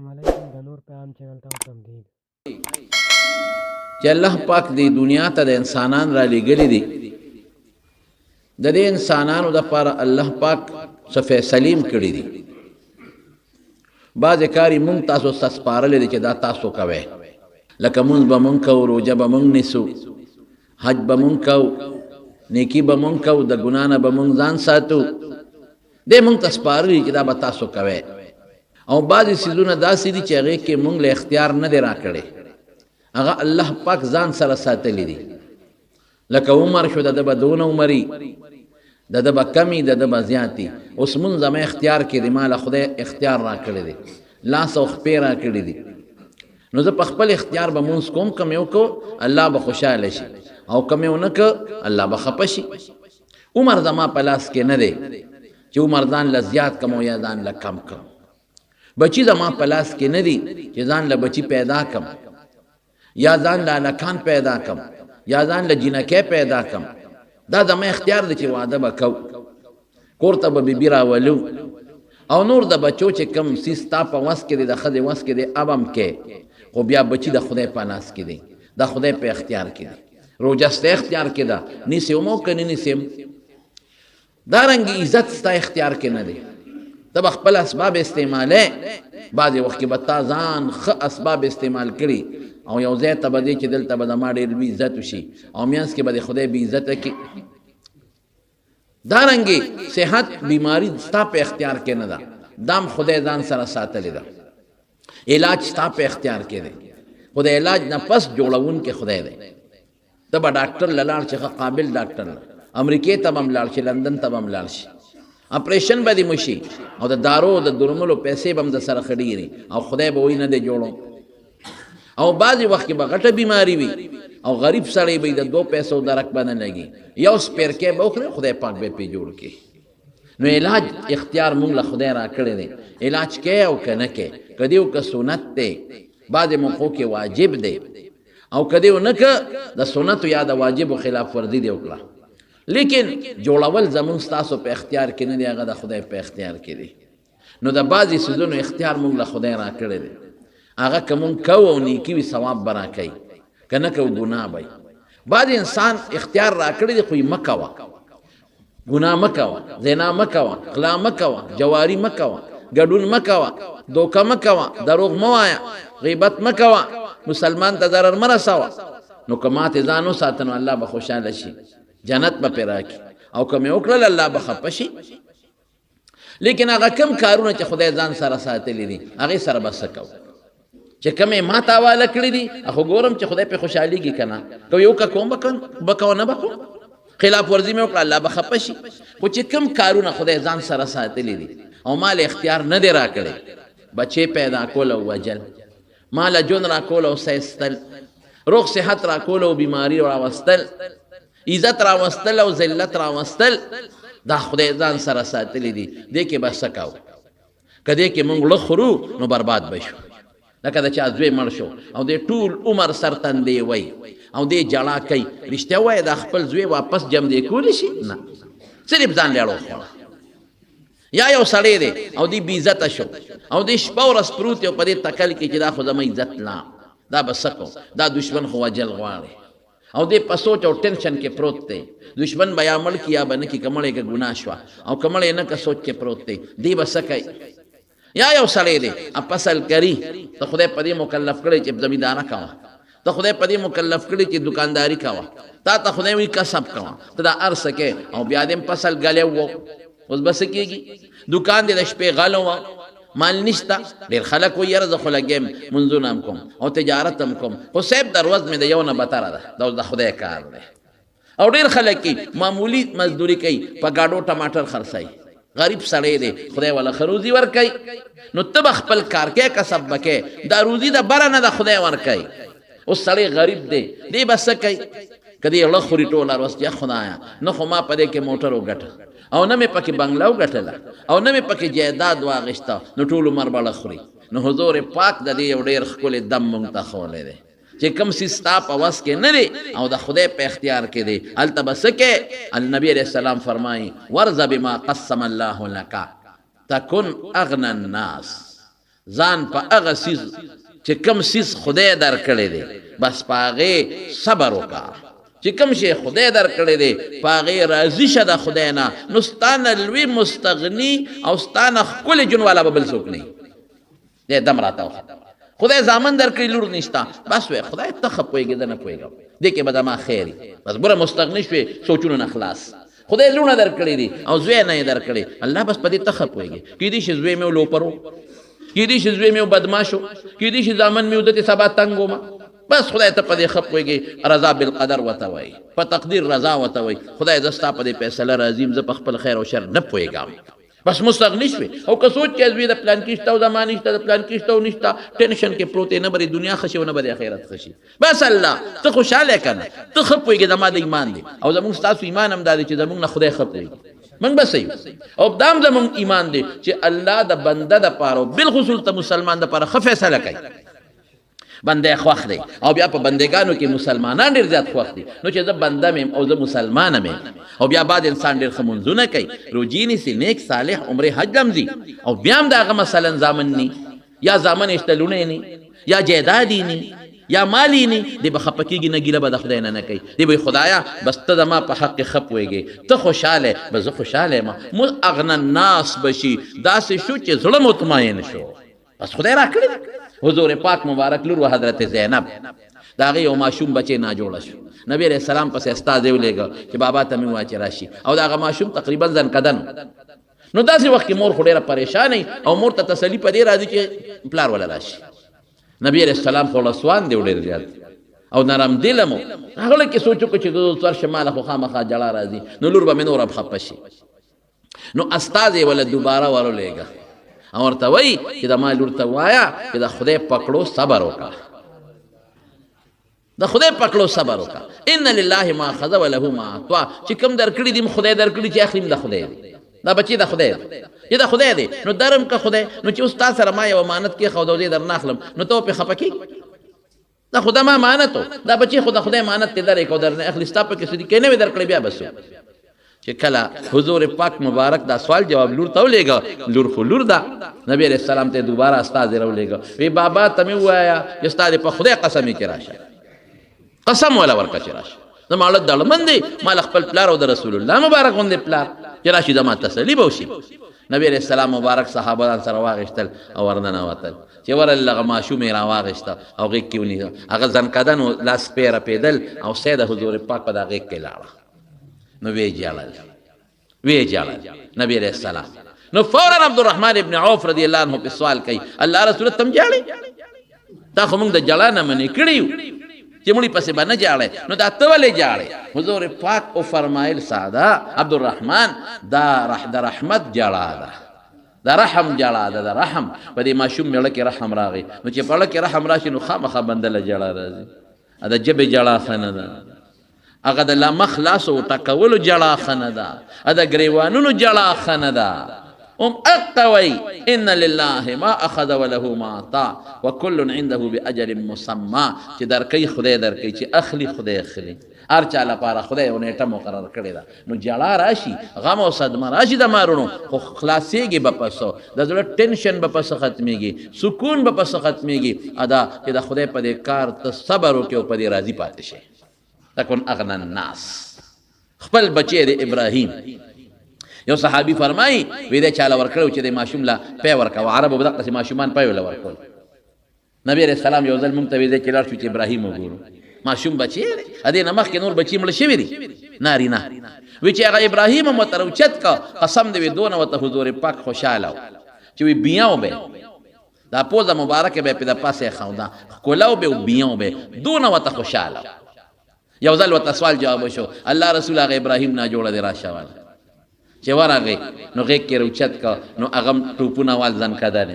السلام علیکم د نور پیغام چینل ته تمدید چې الله پاک دې دنیا ته د انسانان را لېږلي دي د دې انسانانو دپاره الله پاک څه فیصلې کړي دي بعضې کار یې مونږ تاسو ته سپارلی دی چې دا تاسو کوئ لکه مونځ به مونږ کوو روژه به مونږ نیسو حج به مونږ کوو نیکي به مونږ کوو د ګناه نه به مونږ ځان ساتو دې مونږ ته سپارلی چې دا به تاسو کوئ او بعضې څیزونه داسې دي چې هغې کې مونږ له اختیار نه دی راکړی هغه الله پاک ځان سره ساتلی دي لکه عمر شو د ده به دونه عمري د ده به کمي د ده به زیاتي اوس مونږ زما اختیار کې دی ما له خدای اختیار راکړی دی لاس او خپې راکړي دي نو زه په خپل اختیار به مونځ کوم کم یې وکړو الله به خوشحاله شي او کم یې ونه کړه الله به خفه شي عمر زما په لاس کې نه دی چې عمر ځان له زیات کم او یا ځان له کم کم بچی زما په لاس کې نه دي چې ځان له بچی پیدا کم یا ځان له هلکان پیدا کم یا ځان له جینکۍ پیدا کم دا زما اختیار دی چې واده به کو کور ته به بیبي راولو او نور د بچو چې کم څیز ستا په وس کې دی د ښځې وس کې دی اب هم کې خو بیا بچي د خدای په لاس کې دی د خدای په اختیار کې دی روژه ستا اختیار کې ده نیسې هم او که نه نیسې هم دارنګې عزت ستا اختیار کې نه دی ته به خپل اسباب استعمالی بعضې وخت کې به تا ځان ښه اسباب استعمال کړي او یو ځای ته به دی چې دلته به د ما ډېر لوی عزت وشي او منځ کې به د خدای بې عزته کړي دارنګې صحت بیماري ستا په اختیار کې نه ده دام خدای ځان سره ساتلی ده علاج ستا په اختیار کې دی خو د علاج نه پس جوړونکی خدای دی ته به ډاکټر له لاړ شي ښه قابل ډاکټر امریکې ته به هم لاړ شي لندن ته به هم لاړ شي اپریشن به دې مشي او د دارو د درملو پیسې به هم د سره ښه ډېري او خدای به وایي نه دی جوړو او بعضې وخت کې به غټه بیماري وي او غریب سړی به د 2 پیسو درک به نه لګي یو سپیرکی به وخوري خدای پاک به پې جوړ کړي نو علاج اختیار مونږ له خدای راکړی دی علاج کې او که نه کې که دی او که سنت دی بعضې موقعو کې واجب دی او که دی ونه که د سنتو یا د واجبو خلاف ورزي دی وکړه لیکن جوړول زمونږ ستاسو په اختیار کې نه دی هغه د خدای په اختیار کې دی نو د بعضې څیزونو اختیار مونږ له خدای راکړی دی هغه که مونږ کوو او نیکي وي ثواب به راکوي که نه کوو ګناه به بعضې انسان اختیار راکړی دی خو یې مه کوه ګناه مه کوه زنا مه کوه غلا مه کوه جواري مه کوه ګډون مه کوه دوکه مه کوه دروغ مه وایه غیبت مه کوه مسلمان ته ضرر مه رسوه نو که ماتې ځان وساته نو الله به خوشحاله شي جنت به پې راکړي او که مې وکړل الله به خفه شي لیکن هغه کم کارونه چې خدای ځان سره ساتلی دي هغې سره به څه کوو چې کومې ما ته حواله کړي دي خو ګورم چې خدای پې خوشحالېږي که نه که یو که کوم به کوه نه به کوم خلاف ورزي مې وکړه الله به خفه شي خو چې کوم کارونه خدای ځان سره ساتلی دي او ما له اختیار نه دی راکړی بچې پیدا کول او وجل ما له ژوند راکول او سایستل روغ صحت راکول او بیماري راوستل عزت راوستل او ذلت راوستل دا خدای ځان سره ساتلی دي دې کې به څه کوو که دې کې مونږ له خورو نو برباد به شو لکه د چا زوی مړ شو او دې ټول عمر سرتندې وی او دې جړا کوي رښتیا وایه دا خپل زوی واپس جم دې کولی شي نه صرف ځان لیاړو خوړه یا یو سړی دی او دې بې عزته شو او دې شپه ورځ پروت یو په دې تکل کې چې دا خو زما عزت لا دا به څه کوم دا دشمن خو وجل غواړي او دې په سوچ او ټینشن کې پروت دی دشمن به یا مړ کي یا به نه کي که مړی که ګناه شوه او که مړی نه که سوچ کې پروت دی دې به څه کوي یا یو سړی دی فصل کری ته خدای په دې مکلف کړی چې زمینداره کوه ته خدای په دې مکلف کړی چې دکانداري کوه تا ته خدای وایي کسب کوه ته دا هر څه کې او بیا دې فصل ګلی و اوس به څه کېږي دکان دې د شپې غل وه مال نشته ډېر خلک وایي یاره زه خو لګیم منځونه هم کوم او تجارت هم کوم خو صاحب د ورځ مې د یو نه بتره ده دا اوس د خدای کار دی او ډېر خلک کې معمولي مزدوري کوي په ګاډو ټماټر خرڅوي غریب سړی دی خدای والا ښه روزي ورکوي نو ته به خپل کار کې کسب به کوې دا روزي د بره نه د خدای ورکوي اوس سړی غریب دی دی به څه کوي که دی ړه خوري ټوله ورځ یا خدایه نه خو ما په دې کې موټر وګټه او نه مې پکې بنګله وګټله او نه مې پکې جایداد واخیسته نو ټول عمر به ړه خوري نو حضور پاک د دې یو ډېر ښکلی دم مونږ ته ښولی دی چې کم څیز ستا په وس کې نه دی او د خدای په اختیار کې دی هلته به څه کې النبي علیه السلام فرمایي ورض بما قسم الله لک تکن اغنى الناس ځان په هغه سیز چې کم سیز خدای درکړی دی بس په هغې صبر وکړه چې کم شی خدای درکړی دی په هغې راضي شه د خدای نه نو ستا نه لوی مستغني او ستا نه ښکلې جون والا به بل څوک نه دی دم راته وخت خدای زامن درکړي لور نشته بس وی خدای ته ښه پوهېږې زه نه پوهېږم دې کې به زما خیر بس بوره مستغني شوې سوچونو نه خلاص خدای لونه درکړي دي او زوی نه یې درکړي الله بس په دې ته ښه پوهېږي کیدای شي زوی مې لوپر و کیدای شي زوی مې بدماش و کیدای شي زامن مې ودته سبا تنګ وم بس خدای ته په دې ښه پوهېږي رضا بالقدر ورته وایي په تقدیر رضا ورته وایي خدای زه ستا په دې فیصله راضي یم زه په خپل خیر او شر نه پوهېږم بس مستغني شوې او که سوچ کې زوی د پلان کې شته او زما نشته د پلان کې شته او نشته ټینشن کې پروت نه بری دنیا ښه شي او نه بری آخرت ښه شي بس الله ته خوشحاله که نه ته ښه پوهېږې زما د ایمان دی او زمونږ ستاسو ایمان هم دا دی چې زمونږ نه خدای ښه پوهېږي موږ به صحیح او دا هم زمونږ ایمان دی چې الله د بنده دپاره او بالخصوص د مسلمان دپاره ښه فیصله کوي بنده خوښ دی او بیا په بندګانو کې مسلمانان ډېر زیات خوښ دي نو چې زه بنده مې او زه مسلمانه مې او بیا بعد انسان ډېر ښه منځونه کوي روجې نیسي نیک صالح عمرې حج هم ځي او بیا هم د هغه مثلا زامن ني یا زامن یې شته لوڼې ني یا جایداد یې ني یا مال یې ني دی به خفه کېږي نه ګیله به د خدای نه کوي دی به خدایا بس ته زما په حق کې ښه پوهېږې ته خوشحاله بس زه خوشحاله یم اغنى الناس بشي داسې شو چې زړه مطمئن شو بس خدای راکړی حضور پاک مبارک لور و حضرت زینب دا هغې یو ماشوم بچی ناجوړه شو نبی علیه السلام پسې استازی ولېږه چې بابا ته مې ووایه چې راشي او د هغه ماشوم تقریبا زنکدن نو داسې وخت کې مور خو ډېره پریشانه او مور ته تسلي په دې راځي چې پلار وله راشي نبی علیه السلام خو لسوان دی ډېر زیات او نرم دله مو هغه کې سوچ وکړو چې د ورشه ماله خو خامخا جړه راځي نو لور به مې نور هم خفه شي نو استازی وله دوباره ورولېږه او ورته وایي چې د ما لور ته ووایه چې د خدای پکړو صبر وکړه د خدای پکړو صبر وکړه ان لله ما اخذ وله ما اعطا چې کوم درکړي دي خدای درکړي چې اخلي د خدای دی دا بچی د خدای دی چې د خدای دی نو درم که خدای نو چې اوس تا سره ما یو امانت کې خو د در ناخلم نو ته په خپه کېږي دا خدا ما امانت دا بچی خو د خدای امانت ته درې کو در نه اخلي ستا په کې څه دي کې نه وي درکړي بیا بس چې کله حضور پاک مبارک دا سوال جواب لور ته ولېږه لور خو لور ده نبی علیه السلام ته دوباره استازی راولېږه وی بابا ته مې ووایه چې ستا د په خدای قسم یې چې راشه قسم ولا ورکړه چې راشه زما اولاد دړمن دی ما له خپل پلار او د رسول الله مبارک غوندې پلار چې راشي زما تسلي به وشي نبی علیه السلام مبارک صحابه سره واغېښتل او ورننوتل چې ورله هغه ماشوم یې راواغېسته او غېږ کې ونیسه هغه زنکدن و لاس پې رپېدل او سید حضور پاک په دا غېږ کې لاړه نو وی جړل نبی علیہ السلام نو فوراً عبدالرحمن ابن عوف رضی اللہ عنہ په سوال کوي الله رسول تم جاړي دا خو موږ د جړا نه منې کړیو چې مړي پسې به نه جاړې نو دا ته ولې جاړې حضور پاک او فرمایل ساده عبدالرحمن دا د رحمت جړا ده د رحم جړا ده د رحم په دې ماشوم میړه کې رحم راغی نو چې په اړه کې رحم راشي نو خامخا بنده له جړا راځي د جبې جړا ښه نه ده هغه د لمخ لاسو ټکولو جړا ښه نه ده د ګریوانونو جړا ښه نه ده اقوي ان لله ما اخذ وله ما اعطى وكل عنده باجل مسمى چې درکې خدای درکې چې اخلي خدای اخلي هر چا لپاره خدای یو نیټه مقرر کړې ده نو جړا راشي غم او صدمه راشي د مارونو خو خلاصېږي به پسو د زړه ټینشن به پسو ختمېږي سکون به پسو ختمېږي ادا چې د خدای په دې کار ته صبر وکړې او په دې راضي پاتې شي تكون اغنى الناس خپل بچی د ابراهیم یو صحابي فرمایي وی دا چاله ورکړو چې د ماشوم لا پی ورکاو عربو به دقسې ماشومان پی ولا ورکول نبی علیه السلام یو ځل موږ ته وی دی چې لاړ شو چې ابراهیم وګورو ماشوم بچی دی ادې نه مخکې نور بچي مړه شوي دي نارینه وی چې هغه ابراهیم هم ورته راوچت کا قسم دی وی دونه ورته حضور پاک خوشحاله و چې وی بیاو به دا پوزه مبارکه به په د پاسه خاوندا کولاو به بیاو به دونه ورته خوشحاله یو ځل ورته سوال جواب شو الله رسول هغه ابراهیم نه جوړه دی راشه چې ورغی نو غېږ کې راوچت کا نو هغه ټوپونه وال زنکدن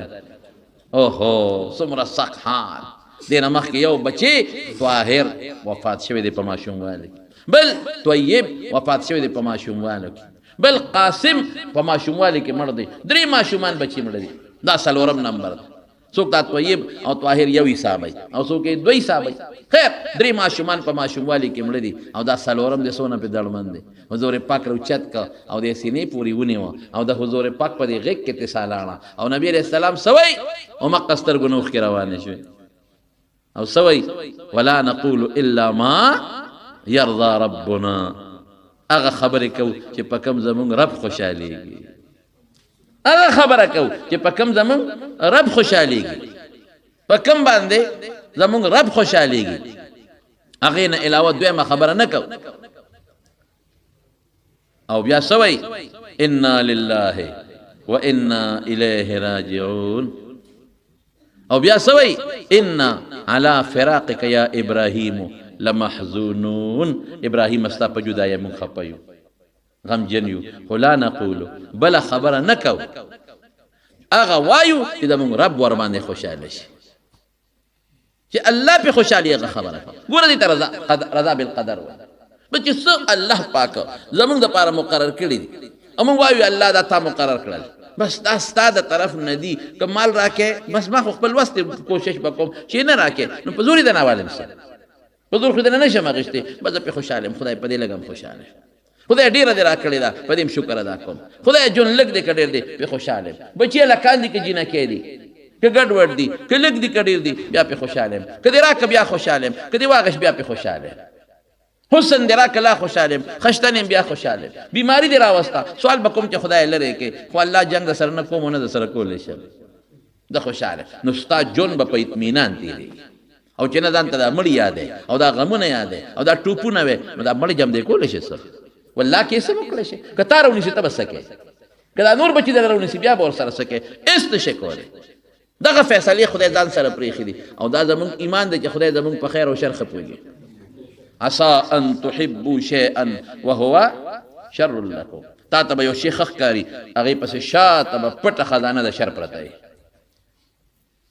اوهو څومره سخت حال دې نه مخکې یو بچی طاهر وفات شوی دی په ماشوموالي بل طیب وفات شوی دی په ماشوموالي بل قاسم په ماشوموالي کې مړ دی 3 ماشومان بچي مړ دي دا څلورم نمبر څوک تا طیب او طاهر یو حسابي او څوک یې دوه حسابي خیر درې ماشومان په ماشوموالي کې مړه دي او دا څلورم د سونه په دړمن دی حضور پاک روچت کا او د سینې پوری ونیو او د حضور پاک په دې غیږ کې اتصالاړه او نبی علیہ السلام سوي او مقصر ګنوخ کې روانه شوی او سوي ولا نقول الا ما يرضى ربنا اغه خبرې کو چې په کوم زمون رب خوشاليږي اغه خبره کو چې په کوم زمون رب خوشاليږي په کوم باندې زمون رب خوشاليږي اغه نه علاوه دویمه خبره نه کو او بیا سوي انا لله وانا اليه راجعون او بیا سوي انا على فراقك يا ابراهيم لمحزونون ابراهيم استا په جدای من خپيو غم جنيو ولا نقول بل خبر نکو اغه وایو چې د من رب ور باندې خوشاله شي چې الله په خوشالي هغه خبره ګوره دې رضا بالقدر بچ څو الله پاک زمونږ د پاره مقرر کړی دي امون وایو الله دا تا مقرر کړل بس دا ستاد طرف ندی کمال راکې بس ما خپل واسطه کوشش وکوم چې نه راکې نو په زوري د ناوالم سره په زور خو دې نه شم غشتي بس په خوشاله خدای په دې لګم خوشاله خدای ډیر دې راکړی دا په دې شکر ادا کوم خدای جون لګ دې کډیر دې په خوشاله بچي لکان دې کې جنہ کې دي کې ګډ ور دي کې لګ دې کډیر دي بیا په خوشاله کدی راک بیا خوشاله کدی واغش بیا په خوشاله حسن دې راک لا خوشاله خشتن بیا خوشاله بیماری دې راوستا سوال بکوم چې خدای لره کې خو الله جنگ سره نه کوم نه سره کولې شه د خوشاله نو ستا جون په اطمینان دی او چې نه ځان ته دا مړی یادې او دا غمونه یادې او دا ټوپونه وې نو دا مړی جام دې کولې شه سر والله کې څه وکړې شه کتارونی شه تبسکه کدا نور بچی دغرونی سی بیا بور سره سکه است شکوره دغه فیصله خدای ځان سره پریخي دي او دا زمون ایمان دی چې خدای زمون په خیر او شر خپويږي عسى ان تحبوا شيئا وهو شر لكم تا ته یو شیخ خکاری هغه پس شاته پټه خزانه د شر پرته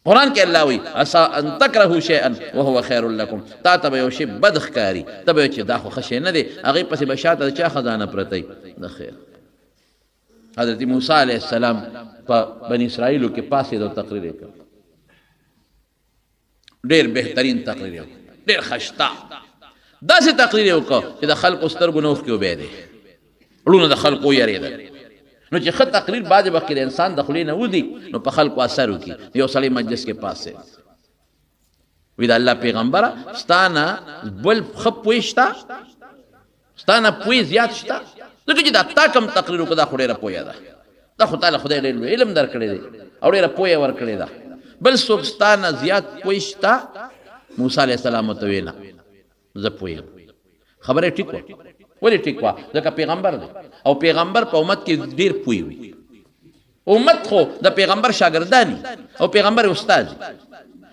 قرآن کې الله وی عسى ان تكرهوا شيئا وهو خير لكم تا ته یو شی بد خکاری تبه چې دا خو خشه نه دی هغه پس بشاته چا خزانه پرته د خیر حضرت موسی علیہ السلام په بنی اسرائیلو کې پاسې د تقریر وکړ ډېر بهترین تقریر ډېر خشتا داسې تقریر وکړ چې د خلکو سترګو نه اوښکې وبهېدې ړونه د خلکو ویرېدل نو چې ښه تقریر بعضې وخت د انسان د خولې نه وځي نو په خلکو اثر وکړي یو سړی مجلس کې پاسې وی د الله پیغمبره ستا نه بل ښه پوه شته ستا نه پوه زیات شته ځکه چې دا تا کوم تقریر وکړه دا خو ډېره پوهه ده دا خو تعالی خدای ډېر لوی علم درکړی دی او ډېره پوهه ورکړې ده بل څوک ستا نه زیات پوه شته موسی علیه السلام ورته ویل زه پوه یم خبره ټیک وه ولې ټیک وه ځکه پیغمبر دی او پیغمبر په امت کې ډېر پوه وي امت خو د پیغمبر شاګردانی او پیغمبر استاد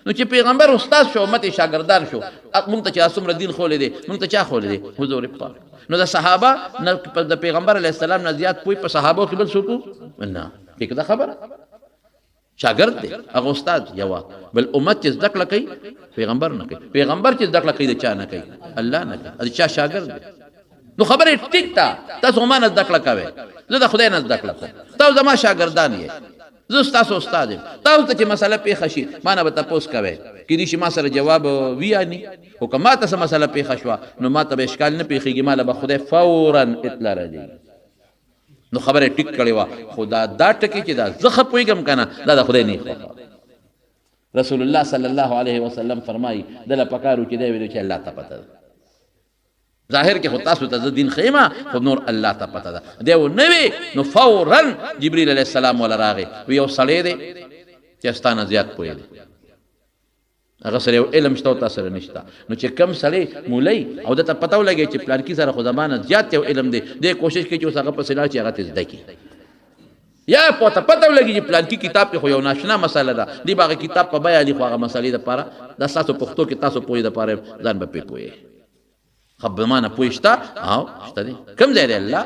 نو چې پیغمبر استاد شو امت شاګردان شو مونږ ته چې څومره دین خولې دی مونږ ته چا خولې دی حضور پاک نو د صحابه د پیغمبر علیه السلام نه زیات پوی په صحابو کې بل څوک نه ټیک ده خبره شاګرد دی هغه استاد یو بل امت چې زده کړه کوي پیغمبر نه کوي پیغمبر چې زده کړه کوي د چا نه کوي الله نه کوي د چا شاګرد دی نو خبره ټیک ده تاسو ما نه زده کړه کوئ زه د خدای نه زده کړه کوم تاسو زما شاګردان یې زه ستاسو استاد یم تاسو ته چې مسله پیښه شي ما نه به تپوس کوئ کېدای شي ما سره جواب ویاني خو که ما ته څه مسله پیښه شوه نو ما ته به اشکال نه پیښېږي ما له به خدای فورا اطلاع راځي نو خبره ټیک کړې وه خو دا ټکي چې دا زه ښه پوهېږم که نه دا د خدای نه خوښه رسول الله صلی الله علیه وسلم فرمایي دله پکار و چې دی ویلو چې الله ته پته ده ظاهر کې خو تاسو ته زه دین ښیمه خو نور الله ته پته ده دی و نه وي نو فورا جبریل علیه السلام وله راغی وی یو سړی دی چې ستا نه زیات پوهېږي هغه سره یو علم شته او تا سره نشته نو چې کم سړی مولی او دته پته ولګي چې پلانکي سره خو زمانه زیات یو علم دی دی کوشش کوي چې اوس هغه پسې لاړ چې هغه ته زده کړي یا پته ولګي چې پلانکي کتاب کې خو یو ناشنا مسله ده دی به هغه کتاب په بیه دي خو هغه مسلې دپاره دا ستاسو پښتو کې تاسو پوهې دپاره ځان به پرې پوهې خب بمانه پوه شته او شته دی کوم ځای دی الله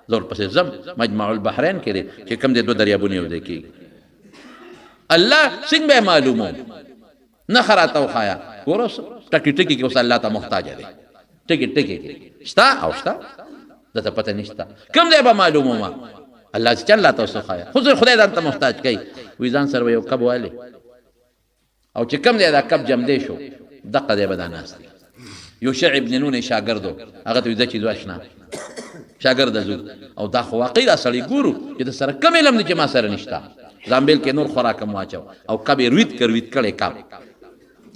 زور پسې ځم مجمع البحرین کې دی چې کوم دی دوه دریابونه یو دی کېږي الله څنګه به معلوموم نه خراته وخایا ګوره ټکي ټکي کې اوس الله ته محتاج دی ټکي ټکي کې شته او شته دته پته نشته کوم ځای به معلوموم الله چې الله ته وخایا خو خدای ځان ته محتاج کوي وی ځان سره یو کب والی او چې کم دی دا کب جم دی شو دقه دی به دا ناست دی یوشع ابن نون شاګردو هغه ته ویده چې دوه اشنا شاګرد زو او دا خو واقعي دا سړی ګورو چې د سره کم علم دی چې ما سره نشته زامبیل کې نور خوراکم واچو او کب یې رویت کړی کب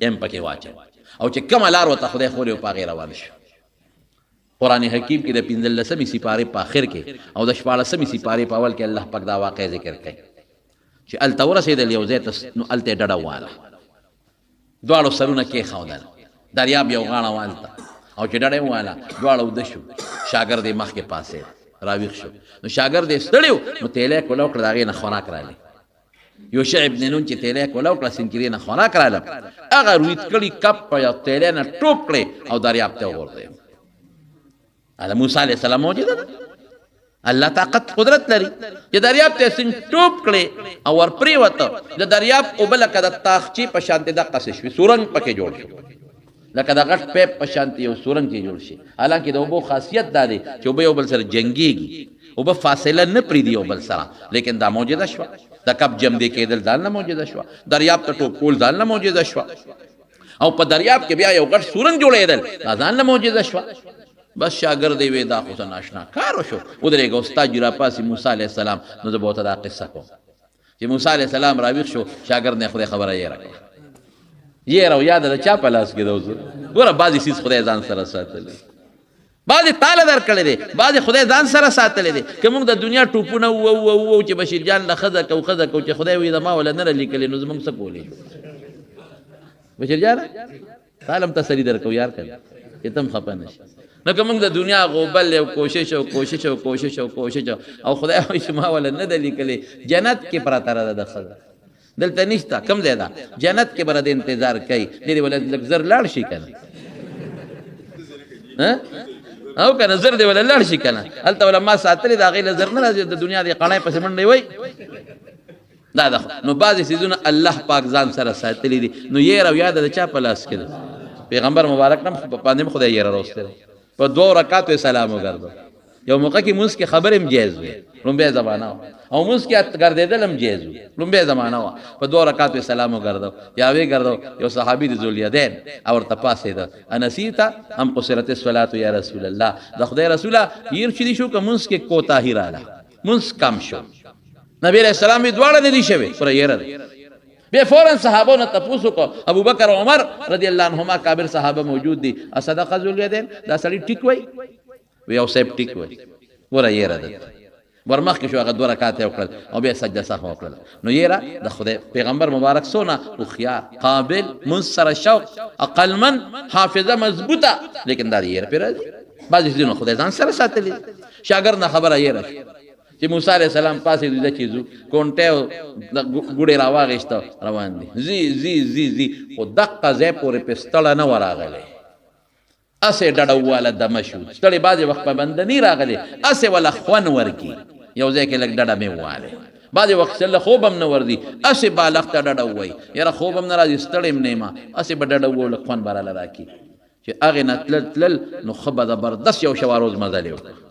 یم پکې واچو او چې کم لار ورته خدای خولې او په هغې روان شو قرآن حکیم کې د 15مې سپارې په آخر کې او د 14مې سپارې په اول کې الله پاک دا واقع ذکر کوي چې هلته ورسېدل یو ځای ته نو هلته یې ډډه واله دواړو سرونه کېښودل دریاب یو غاړه والته او چې ډډه یې واله دواړه اوده شو شاګرد یې مخکې پاسېد راویښ شو نو شاګرد یې ستړی و نو تیلی یې کولو کړه د هغې نه خوراک راغلی یوشع ابن نون چې تیلی یې کولو کړه سینکرې نه خوراک راغله هغه رویت کړي کب په یو تیلی نه ټوپ کړی او دریاب ته وغورځوي هذا موسی علیه السلام موجوده ده الله طاقت قدرت لري چې دریاب ته څنګه ټوپ کړي او ور پرېوته د دریاب اوبه لکه د تاخچې په شانتې دقسې شوې سورنګ پکې جوړ شو لکه د غټ پیپ په شانتې یو سورنګ چې جوړ شي حالانکې د اوبو خاصیت دا دی چې اوبه یو بل سره جنګېږي اوبه فاصله نه پرېږدي یو بل سره لیکن دا موجوده شوه د کب جمدې کېدل ځان نه موجوده شوه دریاب ته ټوپ کول ځان نه موجوده شوه او په دریاب کې بیا یو غټ سورنګ جوړېدل دا ځان نه موجوده شوه بس شاګرد یې وی دا خو څه ناشنا کار وشو ودرېږه استاد جي راپاسي موسی علیه السلام نو زه به ورته دا قصه کوم چې موسی علیه السلام راویښ شو شاګرد نه خدای خبره یې راکړه یې را یاد د چا په لاس کې ده اوس ګوره بعضې څیز خدای ځان سره ساتلی بعضې تاله درکړی دی بعضې خدای ځان سره ساتلی دی که موږ د دنیا ټوپونه وو چې بشیر جان له ښځه کو چې خدای وي د ما وله نه رالیکلې نو زموږ څه کولی شو بشیر جانه تاله هم تسلي درکو یار که چې ته هم خفه نه شي نو که موږ د دنیا غوبل یو کوشش او خدای وایي چې ما وله نه ده لیکلې جنت کې پرته ده د ښځه دلته نشته کم ځای ده جنت کې به د انتظار کوي ډېرې وله لږ زر لاړ شي که نه او که نه زر دې وله لاړ شي که نه هلته وله ما ساتلې د هغې له زر نه راځي د دنیا د قڼۍ پسې منډې وی دا ده نو بعضې څیزونه الله پاک ځان سره ساتلي دي نو یېره او یاده د چا په لاس کې ده پیغمبر مبارک نه باندې هم خدای یېره راوستی دی په 2 رکعاتو یې سلام وګرځو یو موقع کې مونځ کې خبرې هم جایز وې لومبۍ زمانه وه او مونځ کې ګرځېدل هم جایز وي لومبۍ زمانه وه په 2 رکعاتو یې سلام وګرځو یا ویې ګرځو یو صحابي د ذوالیدین او ورته پاڅېده انسیته ام قصرت الصلاة یا رسول الله د خدای رسوله هیر چې دي شو که مونځ کې کوتاهي راله مونځ کم شو نبی علیه السلام یې دواړه نه دي شوې پوره یېره ده بیا فوراً صحابو نه تپوس وکړو ابوبکر او عمر رضی الله عنهما کابر صحابه موجود دي اصدق ذوالیدین دا سړي ټیک وایي وی او صاحب ټیک وایي ګوره یېره ده ور مخکې شو هغه 2 رکعات یې وکړل او بیا سجده سهو وکړل نو یېره د خدای پیغمبر مبارک څونه هوښیار قابل مونځ سره شوق عقلمن حافظه مضبوطه لیکن دا د یېره پرې راځي بعضې څیزونه خدای ځان سره ساتلي شاګرد نه خبره یېره شي چې موسی علیه السلام پاسې دوی چیزو کونټۍ او ګوډې راواغېسته روان دي زی خو دقه ځای پورې پې ستړه نه وه راغلی اسې ډډه وواله دمه شو ستړې بعضې وخت پابنده نی راغلی اسې وله خوند ورکي یو ځای کې لږ ډډه مې ووالی بعضې وخت له خوب هم نه ورځي اسې بالغ ته ډډه ووایي یاره خوب هم نه راځي ستړی هم نه یم اسې به ډډه ووو لږ خوند به راله راکړي چې هغې نه تلل نو ښه به زبردست یو شوه روز مزل یې وکړه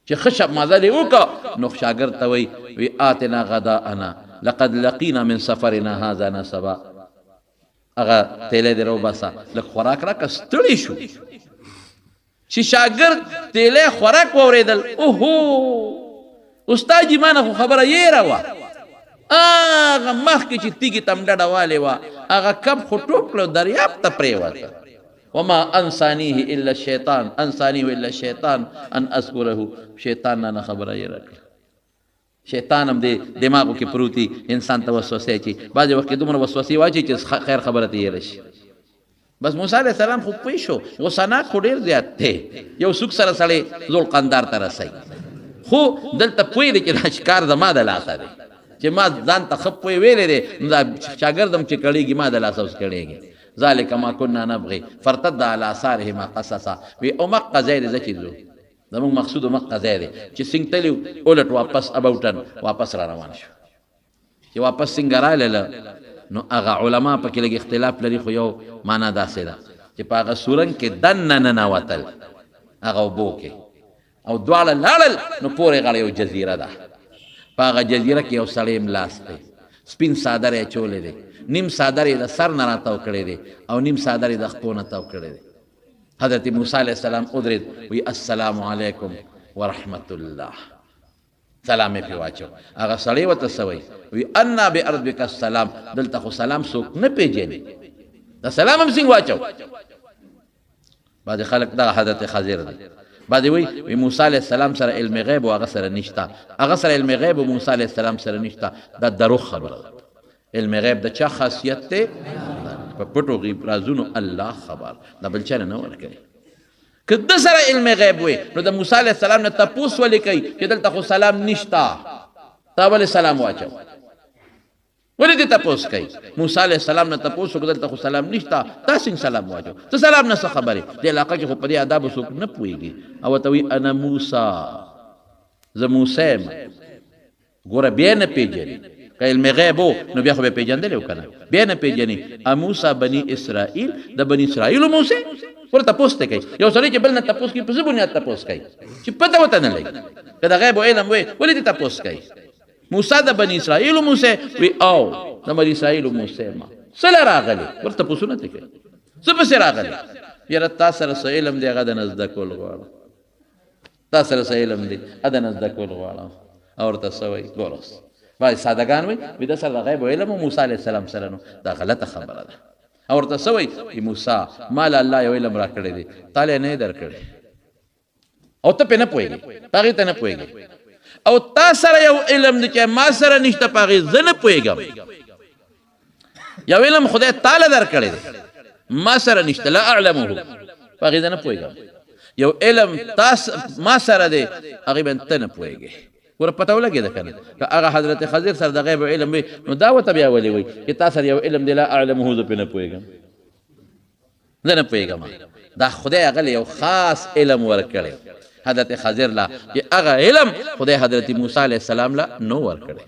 چې ښه شب مزل یې وکړه نو شاګرد ته وایي وی آتنا غداءنا لقد لقینا من سفرنا هذا نصبا هغه تیلی دې راوباسه لږ خوراک راکړه ستړی شو چې شاګرد تیلی خوراک واورېدل اوهو استاد جي ما نه خو خبره یېره وه هغه مخکې چې تیږې ته م ډډه والې وه هغه کب خو ټوپ کړه دریاب ته پرېوته وما انسانیه الا الشیطان ان اذکره شیطان نه خبره یېره کړه شیطان هم دې دماغو کې پروتي انسان ته وسوسې اچي بعضې وخت کې دومره وسوسې واچي چې خیر خبره ته یېره شي بس موسی علیه السلام خو پوه شو غوسناک خو ډېر زیات دی یو څوک سره سړی ذوالقندار ته رسوي خو دلته پوه دی چې دا ښکار زما د لاسه دی چې ما ځان ته ښه پوه ویلی دی نو دا شاګرد هم چې کړېږي ما د لاسه اوس کړېږي ذلک ما کنا نبغي فارتد على آثارهما قصصا وی او مقه ځای دی زه چې ځو زموږ مقصود مقه ځای دی چې څنګه تلي اولټ واپس اباوټن واپس را روان شو چې واپس څنګه راغلله نو هغه علما پکې لږ اختلاف لري خو یو معنا داسې ده چې په هغه سورنګ کې دننه ننوتل هغه اوبو کې او دواړه لاړل نو پورې غاړه یو جزیره ده په هغه جزیره کې یو سړی ملاست دی سپین څادر یې اچولی دی نیم صادر یې د سر نه راتاو کړی دی او نیم صادر یې د خپو نه تاو کړی دی حضرت موسی علیه السلام ودرېد وی السلام علیکم ورحمت الله سلام یې پرې واچو هغه سړی ورته څه وایي وی انا بارضک السلام دلته خو سلام څوک نه پېژني دا سلام هم څنګه واچو بعضې خلک دغه حضرت خضر دی بعضې وایي موسی علیه السلام سره علم غیب و هغه سره نشته هغه سره علم غیب و موسی علیه السلام سره نشته دا دروغ خبره ده علم غیب د چا خاصیت دی په پټو غیب رازونو الله خبر دا بل چا نه ورکوي که ده سره علم غیب وي نو د موسی علیه السلام نه تپوس ولې کوي چې دلته خو سلام نشته تا ولې سلام واچو ولې دې تپوس کوي موسی علیه السلام نه تپوس وکړه دلته خو سلام نشته تا څنګه سلام واچو ته سلام نه څه خبرې دې علاقه کې خو په دې آدابو څوک نه پوهېږي او ورته وایي انا موسی زه موسی یم ګوره بیا نه پېژني که علم غیب و نو بیا خو به پېژندلی و که نه بیا نه پېژني موسی بني اسرائیل د بني اسرائیلو موسی ور تپوس ته کوي یو سړی چې بل نه تپوس کوي په څه بنیاد تپوس کوي چې پته ورته نه لګي که د غیب و علم وی ولې دې تپوس کوي موسی د بني اسرائیلو موسی وی او د بني اسرائیلو موسی ما څه له راغلی ور تپوسونه ته کوي څه پسې راغلی یاره تا سره څه علم دی هغه د نه زده کول غواړم تا سره څه علم دی هغه د نه زده کول غواړم او ورته څه وایي ګوروس بعضې سادهګان وایي وي ده سره د غیب و علم و موسی علیه السلام سره نو دا غلطه خبره ده او ورته څه وایي موسی ما له الله یو علم را کړی دی تا له یې نه یې در کړی او ته پرې نه پوهېږې په هغې ته نه پوهېږې او تا سره یو علم دی چې ما سره نشته په هغې زه نه پوهېږم یو علم خدای تا له در کړی دی ما سره نشته لا اعلمه په هغې زه نه پوهېږم یو علم ما سره دی هغې باندې ته نه پوهېږې ګوره پته ولګېده که نه که هغه حضرت خضر سره د غیب علم وي نو دا ورته بیا ولې وایي چې تا سره یو علم دی لا اعلمه زه پرې نه پوهېږم زه نه پوهېږم دا خدای هغه له یو خاص علم ورکړی حضرت خضر لا چې هغه علم خدای حضرت موسی علیه السلام لا نو ورکړی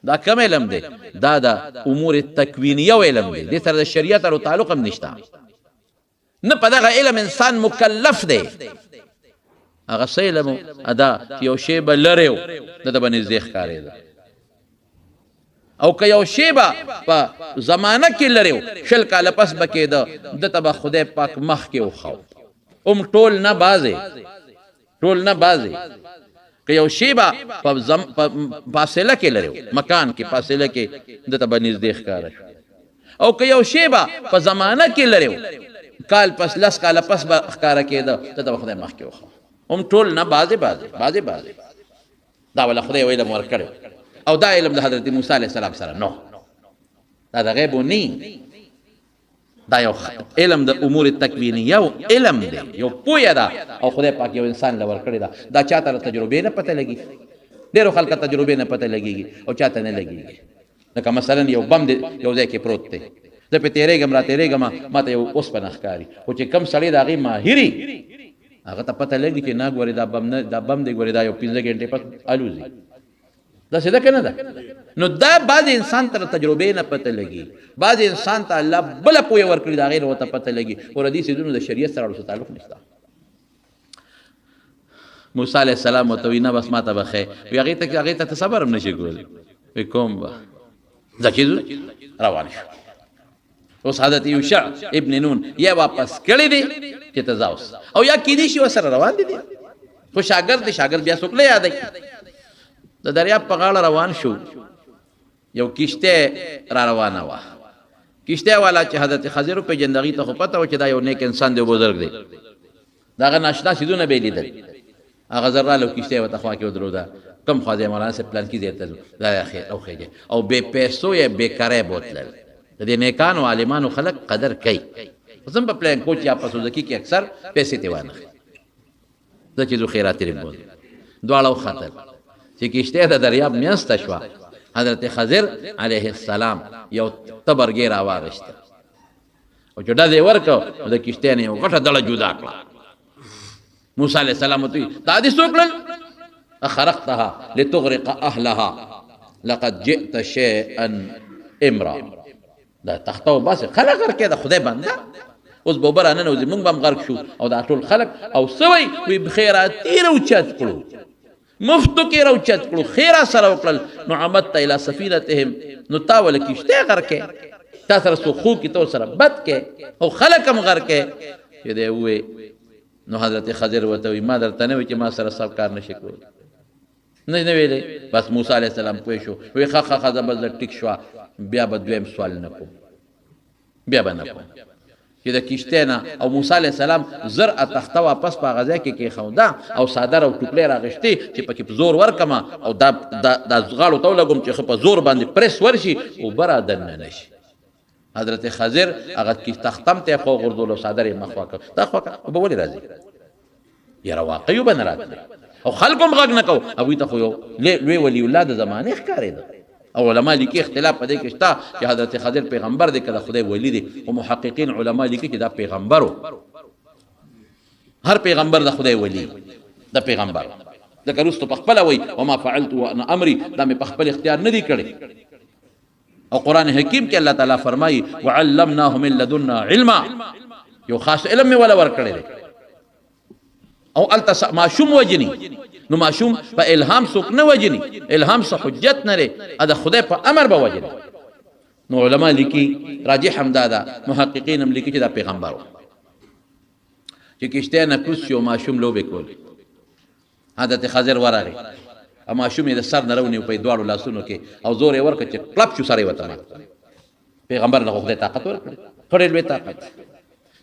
دا کم علم دی دا د امور تکوینیه علم دی دې سره د شریعت سره تعلق هم نشته نه په دغه علم انسان مکلف دی هغه څه علم ادا چې یو شی به لرې و ده به نږدې ښکارېده او که یو شی به په زمانه کې لرې و 20 کاله پس به کېده ده ته به خدای پاک مخکې وښو ټول نه بعضې که یو شی به په فاصله کې لرې و مکان کې فاصله کې ده ته به نږدې ښکاره او که یو شی به په زمانه کې لرې و کال پس 10 کاله پس به ښکاره کېده ده ته به خدای مخکې وښو ټول نه بعضې دا ولا خدای علم ورکړی او دا علم د حضرت موسی علیه السلام سره نو دا د غیب نی دا یو علم د امور تکوینیه یو علم دی یو پوهه ده او خدای پاک یو انسان له ورکړی ده دا چاته له تجربې نه پته لګي ډېرو خلکو تجربې نه پته لګېږي او چاته نه لګېږي لکه مثلا یو بم دی یو ځای کې پروت دی زه پې تېرېږم را تېرېږم ما ته یو اوسپنه ښکاري خو چې کم سړی د هغې ماهري هغه ته پته لګي چې نه ګورې دا بم دی ګورې دا یو 15 غنټې پس الوزي داسې ده که نه ده نو دا بعضې انسان ته تجربې نه پته لګي بعضې انسان ته الله بله پوهه ورکړي د هغې نه ورته پته لګي خو د دې څیزونو د شریعت سره ورسره تعلق نشته موسی علیه السلام ورته وایي نه بس ما ته به ښې وایي هغې ته صبر هم نشي کولی وایي کوم به ځه چې روان شو اوس حضرت یوشع ابن نون یا واپس کړی دی چې ته ځه اوس او یا کیدای شي ورسره روان دي خو شاګرد بیا څوک نه یادوي د دریاب په غاړه روان شو یو کشته را روانه وه کشته والا چې حضرت خضر وپېژند هغې ته خو پته وه چې دا یو نیک انسان دی او بزرګ دی د هغه ناشنا څیزونه به یې لیدل هغه زر راغله او کشته یې ورته خوا کې ودروده کم خوا ځای مولانا صاحب پلانکي ځای ته ځو دا یې وخېږي او بې پیسو یې بېکاری بوتلل د دې نیکانو عالمانو خلک قدر کوي زم په پلان کوچ یا په سوزکي کې اکثر پیسې ته وانخلي زه چې ځو خیراتي ربود دواړه وختل چې کشته د دریاب میانسته شوه حضرت خضر علیه السلام یو تبرګې راواغېسته او چې ډز یې ورکړ نو د کشتۍ نه یو غټه دړه جدا کړه موسی علیه السلام ورته وایي دا دې څوک کړل اخرقتها لتغرق اهلها لقد جئت شیئا امرا دا تخته وباسه خلک غرقې د خدای بنده اوس به اوبه راننوځي موږ به هم غرق شو او دا ټول خلک او څه وایي وایي خیراتي راوچت کړو مفتو کې راوچت کړو خیرات سره وکړل نو عمدت الی سفینتهم نو تا ول کشتۍ غرقې تا سره سو خو کې تو سره بد کې او خلق هم غر کې چې دی وې نو حضرت خضر وته وي ما درته نه وي چې ما سره سب کار نشي کولی نه ویلې بس موسی علیه السلام پوه شو وی خخ زبر ټیک شو بیا به دویم سوال نه کوم بیا به نه کوم چې د کشته نه او موسی علیه السلام زر تخته واپس په غزا کې خوندا او صادر او ټوکلې راغشتي چې پکې په زور ورکما او دا غاړو ته لګم چې په زور باندې پریس ورشي او برادر نه نشي حضرت خضر هغه کی تختم ته خو غردول او صادر مخوا کړ دا خو به ولې راځي یاره واقعي بن راځي او خلقم غږ نه کو او ته خو لوی ولی الله د زمانه ښکارې ده او علما لیکي اختلاف پدې کې شته چې حضرت خضر پیغمبر دی کله خدای ولی دی او محققین علما لیکي چې دا پیغمبرو هر پیغمبر د خدای ولی د پیغمبر د کروستو په خپل وای او ما فعلت وانا امري دا مې په خپل اختیار نه دی کړی او قران حکیم کې الله تعالی فرمایي وعلمناه من لدنا علما یو خاص علم می ولا ور کړی او التس معشوم وجني نو معشوم په الهام سوک نه وجني الهام څه حجت نه لري دا خدای په امر به وجني نو علما لیکي راجح حمدادا محققین هم لیکي چې دا پیغمبر چې کشته نه کوس یو معشوم لوبه کول حضرت خضر ورغی او معشوم یې د سر نه رونی په دواړو لاسونو کې او زور یې ورکړ چې کلب شو سره وته پیغمبر نه خدای طاقت ورکړ خړې لوی طاقت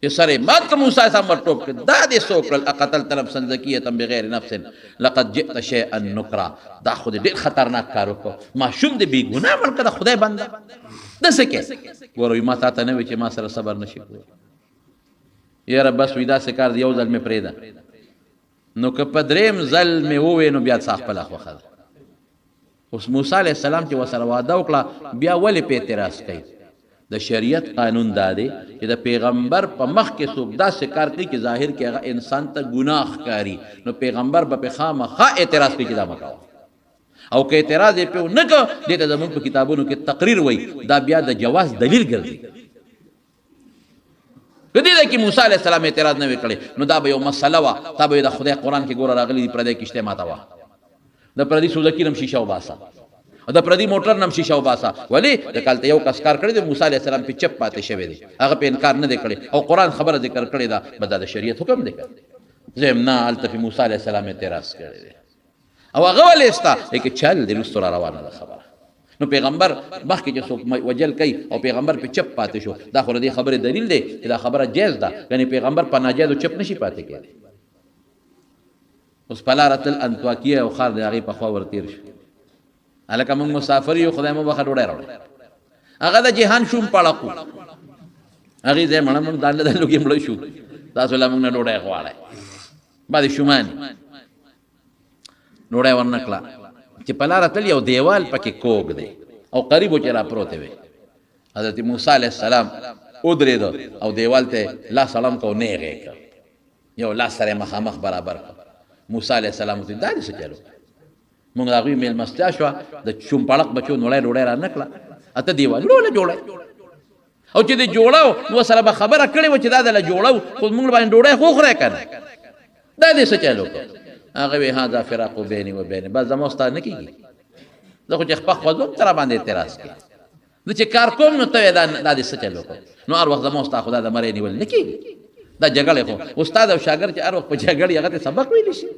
یہ سارے مات کا موسیٰ سامر ٹوپ کے دادے سوکرل اقتلت نفسا زکیتا بغیر نفس لقد جئت شیئا نکرا دا خود دیر خطرناک کارو کو معشوم دے بی گناہ ملکہ دا خدای بندہ دا سکے گوروی ما تاتا نوی چے ما سر صبر نشی کو یا رب بس ویدا سکار دیو ظلم پریدا نو که پدریم ظلم ہوئے نو بیاد ساخ پلاخ وخد اس موسیٰ علیہ السلام چے وسر وعدہ وکلا بیا ولی پہ اعتراض کئی د شریعت قانون دادے چې د پیغمبر په مخ کې څوک داسې کار کوي چې ظاهر کې هغه انسان ته ګناه ښکاري نو پیغمبر به په خامخا اعتراض کوي چې دا مه کوه او که اعتراض یې پرې ونه کړه دې ته زموږ په کتابونو کې تقریر وایي دا بیا د جواز دلیل ګرځي که دې ځای کې موسی علیه السلام اعتراض نه وي کړی نو دا به یو مسله وه تا به د خدای قرآن کې ګوره راغلي دي پردی کشتۍ ماته وه د پردي سوزکي نم شیشه وباسه دا پردی موټر نم شیشه وباسه ولی د کالته یو کس کار کړی دی موسی علیه السلام په چپ پاتې شوی دی هغه په انکار نه دی کړی او قرآن خبره ذکر کړې ده بس دا د شریعت حکم دی زم نه هلته په موسی علیه السلام اعتراض کړی دی او هغه ولې ستا لیکن چل دی رستو را روانه ده خبره نو پیغمبر مخکې چې څوک وجل کوي او پیغمبر په چپ پاتې شو دا خو د دې خبرې دلیل دی چې دا خبره جایز ده یعنې پیغمبر په ناجایزو چپ نشي پاتې کېدی اوس په لاره تل انطاکیه او ښار د هغې په خوا ورتېر شو هلکه موږ مسافر یو خدای مو بخښه ډوډۍ راوړی هغه د جهان شوم پړقو هغې ځای مړه موږ دانله دانلو کې مړه شو تاسو له موږ نه ډوډۍ غواړئ بعد شوماني ډوډۍ ورنه کړه چې په لاره تل یو دیوال پکې کوږ دی او قریب و چې را پروت وی حضرت موسی علیه السلام ودرېده او دیوال ته لاس اړم کو نیغې کړ یو لاس سره مخامخ برابر کړ موسی علیه السلام ته دا دې څه چلو مونږ هغوی میلمستیا شوه د چومپړق بچو نوړی ډوډۍ را نه کړه اته دیوالونه له جوړی او چې دې جوړو نو سره به خبره کړې وه چې دا دله جوړو خو مونږ باندې ډوډۍ خو خورئ که نه دا دې څه چل وکړه هغه وی هذا فراق بیني و بیني بس زما ستا نه کېږي زه خو چې خپه خوځوم ته را باندې اعتراض کوي زه چې کار کوم نو ته دا دې څه چل وکړه نو هر وخت زما ستا خو دا د مرۍ نیول نه کېږي دا جګړې خو استاد او شاګرد چې هر وخت په جګړې هغه ته سبق ویلی شي